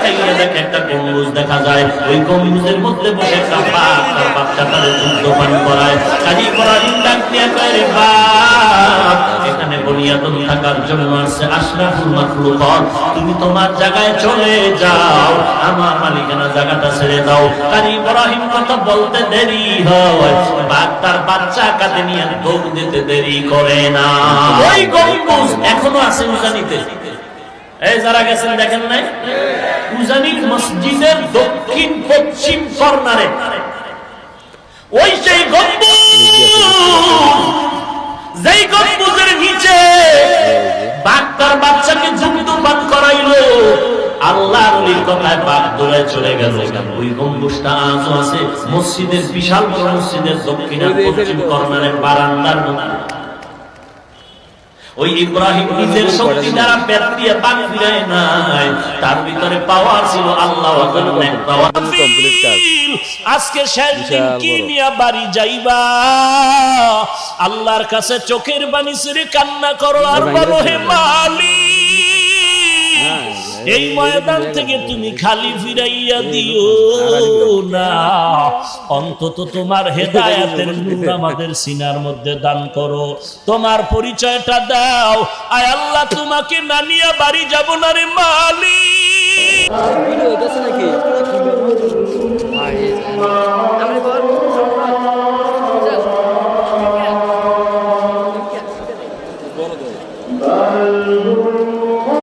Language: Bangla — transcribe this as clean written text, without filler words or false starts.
তাকাইয়া দেখে একটা গম্বুজ দেখা যায়, ওই গম্বুজের মধ্যে বসে একটা বাঘ তার বাচ্চাটারে দুধ পান করায়। কাজী ইব্রাহিম ডাক দিয়া কয়, রে বাপ, এখানে বনিয়াদম থাকার জন্য আসছে আশরাফুল মাখলুকাত, তুমি তোমার জায়গায় চলে যাও, আমার মালিকানা জায়গাটা ছেড়ে দাও। কাজী ইব্রাহিম কথা বলতে দেরি হয়, বাঘ তার বাচ্চা কাঁধে নিয়ে দৌড় দিতে দেরি করে না। ওই গম্বুজ এখনো আছে উজানিতে। এই যারা গেছেন দেখেন নাই, উজানির মসজিদের দক্ষিণ পশ্চিম কর্নারে ওই সেই গম্বুজ, যেই গম্বুজের নিচে বাঘ তার বাচ্চাকে দুধ পান করাইলো, আল্লাহর ওলির কথায় বাঘ দৌড়ে চলে গেল। ওই গম্বুজটা আজও আছে মসজিদের, বিশাল বড় মসজিদের দক্ষিণ পশ্চিম কর্নারের বারান্দার মধ্যে। ওই ইব্রাহিম নিজের শক্তি দ্বারা পেট দিয়ে পানি ফিরায় নাই, তার ভিতরে পাওয়ার ছিল আল্লাহ আকবার পাওয়ার। আজকে শেষ দিন কি নিয়ে বাড়ি যাইবা, আল্লাহর কাছে চোখের পানি ছেড়ে কান্না করো আর বলো, হে মালিক, এই ময়দান থেকে তুমি খালি ফিরাইয়া দিও না, অন্তত তোমার হেদায়েতের নূর আমাদের সিনার মধ্যে দান করো, তোমার পরিচয়টা দাও। আয় আল্লাহ, তোমাকে না নিয়ে বাড়ি যাব না রে মালিক।